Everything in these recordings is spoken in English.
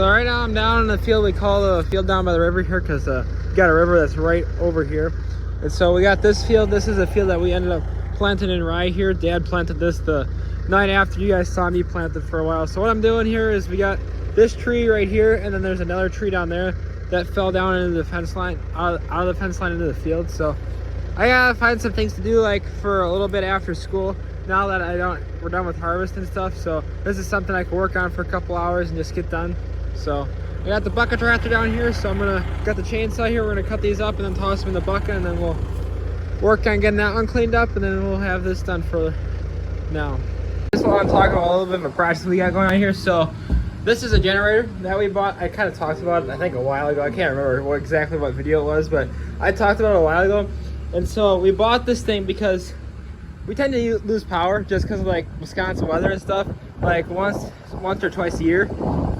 So right now I'm down in the field. We call the field down by the river here because we got a river that's right over here. And so we got this field. This is a field that we ended up planting in rye here. Dad planted this the night after you guys saw me plant it for a while. So what I'm doing here is we got this tree right here, and then there's another tree down there that fell down into the fence line, out of the fence line into the field. So I gotta find some things to do like for a little bit after school now that we're done with harvest and stuff. So this is something I can work on for a couple hours and just get done. So I got the bucket tractor down here, so got the chainsaw here. We're gonna cut these up and then toss them in the bucket, and then we'll work on getting that one cleaned up, and then we'll have this done for now. This is what I'm talking about, a little bit of a project we got going on here. So this is a generator that we bought. I kind of talked about it, I think, a while ago. I can't remember exactly what video it was, but I talked about it a while ago. And so we bought this thing because we tend to lose power just because of like Wisconsin weather and stuff, like once or twice a year.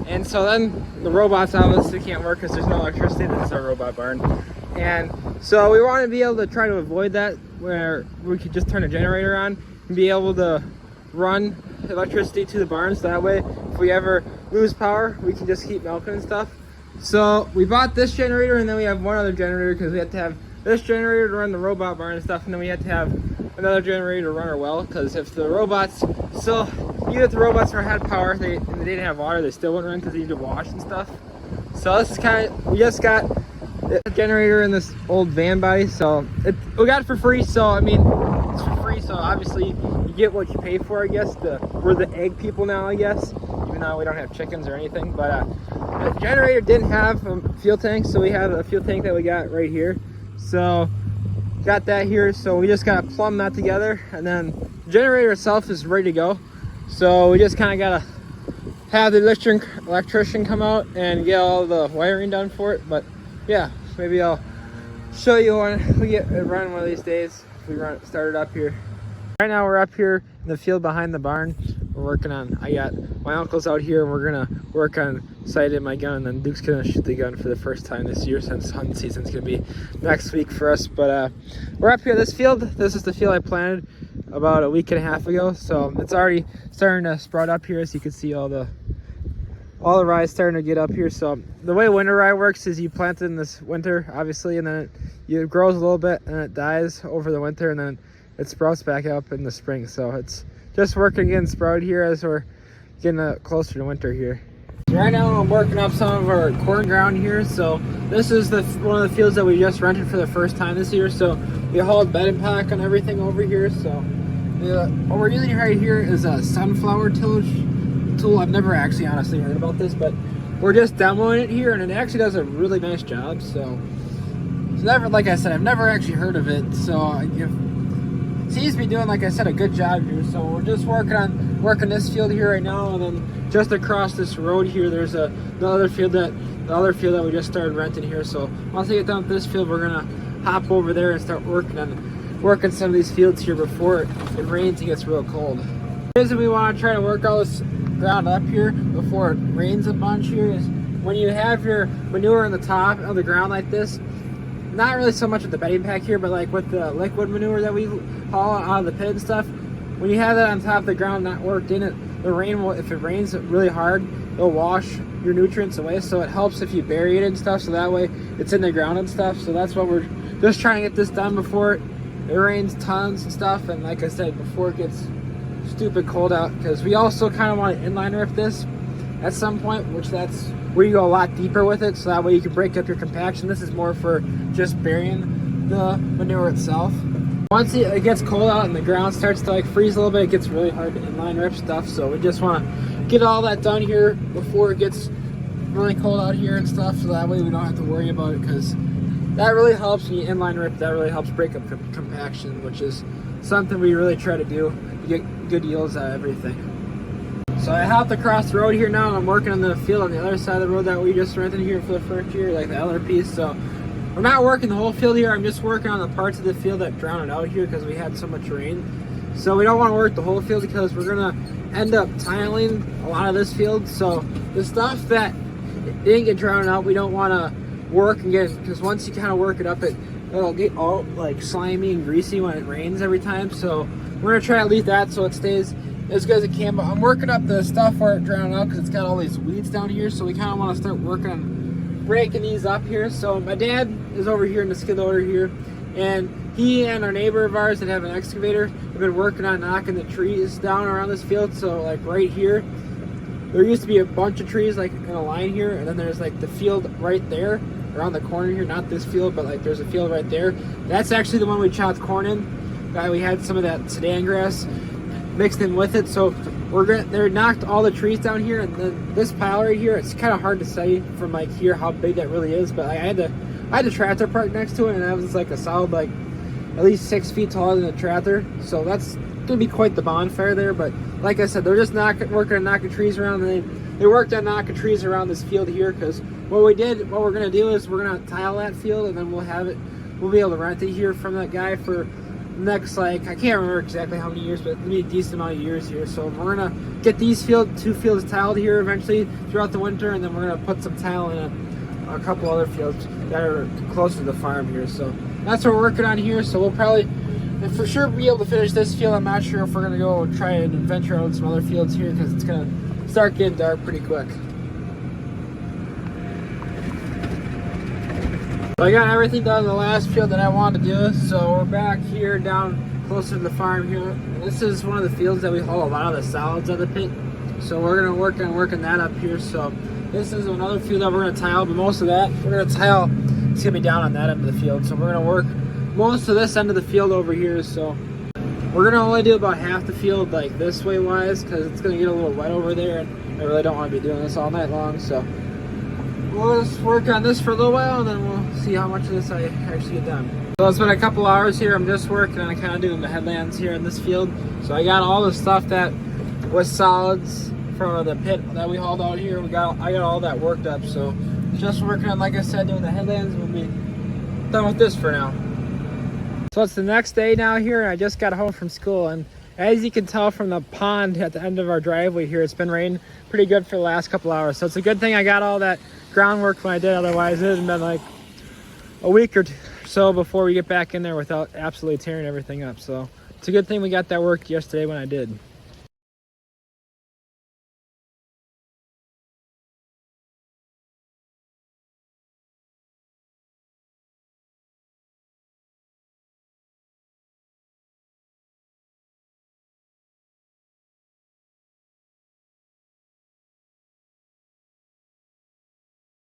And so then the robots obviously can't work because there's no electricity. This is our robot barn. And so we want to be able to try to avoid that, where we could just turn a generator on and be able to run electricity to the barns. That way, if we ever lose power, we can just keep milking and stuff. So we bought this generator, and then we have one other generator because we have to have this generator to run the robot barn and stuff, and then we have to have another generator to run our well, because if the robots still, even if the robots had power and they didn't have water, they still wouldn't run because they need to wash and stuff. So this is we just got the generator in this old van body, so we got it for free. So I mean, it's for free, so obviously you get what you pay for, I guess. We're the egg people now, I guess, even though we don't have chickens or anything. But the generator didn't have a fuel tank, so we have a fuel tank that we got right here. So got that here, so we just gotta plumb that together, and then the generator itself is ready to go. So we just kind of gotta have the electrician come out and get all the wiring done for it. But yeah, maybe I'll show you when we get it running one of these days if we start it up here. Right now we're up here in the field behind the barn. We're working on, I got my uncle's out here, and we're gonna work on sighting my gun, and then Duke's gonna shoot the gun for the first time this year, since hunting season's gonna be next week for us. But we're up here, this field. This is the field I planted about a week and a half ago, so it's already starting to sprout up here, as you can see all the rye starting to get up here. So the way winter rye works is you plant it in this winter, obviously, and then it grows a little bit and it dies over the winter, and then it sprouts back up in the spring. So it's just working getting sprouted here as we're getting closer to winter here. Right now I'm working up some of our corn ground here. So this is one of the fields that we just rented for the first time this year. So we hauled bed and pack on everything over here. So what we're using right here is a sunflower tillage tool. I've never actually honestly heard about this, but we're just demoing it here, and it actually does a really nice job. So it's never, like I said, I've never actually heard of it. So it seems to be doing, like I said, a good job here. So we're just working this field here right now, and then just across this road here, there's the other field that we just started renting here. So once I get done with this field, we're gonna hop over there and start working some of these fields here before it rains and gets real cold. The reason we want to try to work all this ground up here before it rains a bunch here is when you have your manure on the top of the ground like this, not really so much with the bedding pack here, but like with the liquid manure that we haul out of the pit and stuff, when you have that on top of the ground not worked in it, the rain will, if it rains really hard, it'll wash your nutrients away. So it helps if you bury it and stuff, so that way it's in the ground and stuff. So that's what we're just trying to get this done before it rains tons and stuff, and like I said, before it gets stupid cold out, because we also kind of want to inline rip this at some point, which that's where you go a lot deeper with it, so that way you can break up your compaction. This is more for just burying the manure itself. Once it gets cold out and the ground starts to like freeze a little bit, it gets really hard to inline rip stuff. So we just want to get all that done here before it gets really cold out here and stuff, so that way we don't have to worry about it, because that really helps when you inline rip. That really helps break up compaction, which is something we really try to do to get good yields out of everything. So I hopped across the road here now, and I'm working on the field on the other side of the road that we just rented here for the first year, like the other piece. So we're not working the whole field here. I'm just working on the parts of the field that drowned out here because we had so much rain. So we don't want to work the whole field because we're gonna end up tiling a lot of this field. So the stuff that didn't get drowned out, we don't want to work and get, because once you kind of work it up, it'll get all like slimy and greasy when it rains every time. So we're gonna try to leave that so it stays as good as it can. But I'm working up the stuff where it drowned out because it's got all these weeds down here. So we kind of want to start working on breaking these up here. So my dad is over here in the skid loader here, and he and our neighbor of ours that have an excavator have been working on knocking the trees down around this field. So like right here, there used to be a bunch of trees like in a line here, and then there's like the field right there around the corner here. Not this field, but like there's a field right there. That's actually the one we chopped corn in. We had some of that sedan grass mixed in with it. So they knocked all the trees down here, and then this pile right here, it's kind of hard to say from like here how big that really is, but I had the tractor parked next to it, and that was like a solid like at least 6 feet taller than the tractor. So that's gonna be quite the bonfire there. But like I said, they're just working on knocking trees around, and they worked on knocking trees around this field here, because what we're gonna do is we're gonna tile that field, and then we'll be able to rent it here from that guy for next, like, I can't remember exactly how many years, but it'll be a decent amount of years here. So we're gonna get these two fields tiled here eventually throughout the winter, and then we're gonna put some tile in a couple other fields that are closer to the farm here. So that's what we're working on here. So we'll probably for sure be able to finish this field. I'm not sure if we're gonna go try and venture out some other fields here, because it's gonna start getting dark pretty quick. I got everything done in the last field that I wanted to do, so we're back here down closer to the farm here. And this is one of the fields that we haul a lot of the solids out of the pit, so we're gonna work on working that up here. So this is another field that we're gonna tile, but most of that we're gonna tile. It's gonna be down on that end of the field, so we're gonna work most of this end of the field over here. So we're gonna only do about half the field like this way wise, because it's gonna get a little wet over there, and I really don't want to be doing this all night long. So we'll just work on this for a little while, and then we'll see how much of this I actually get done. So it's been a couple hours here. I'm just working on kind of doing the headlands here in this field. So I got all the stuff that was solids from the pit that we hauled out here. I got all that worked up. So just working on, like I said, doing the headlands. We'll be done with this for now. So it's the next day now here, and I just got home from school, and as you can tell from the pond at the end of our driveway here, it's been raining pretty good for the last couple hours. So it's a good thing I got all that groundwork when I did, otherwise it had been like a week or so before we get back in there without absolutely tearing everything up. So it's a good thing we got that work yesterday when I did.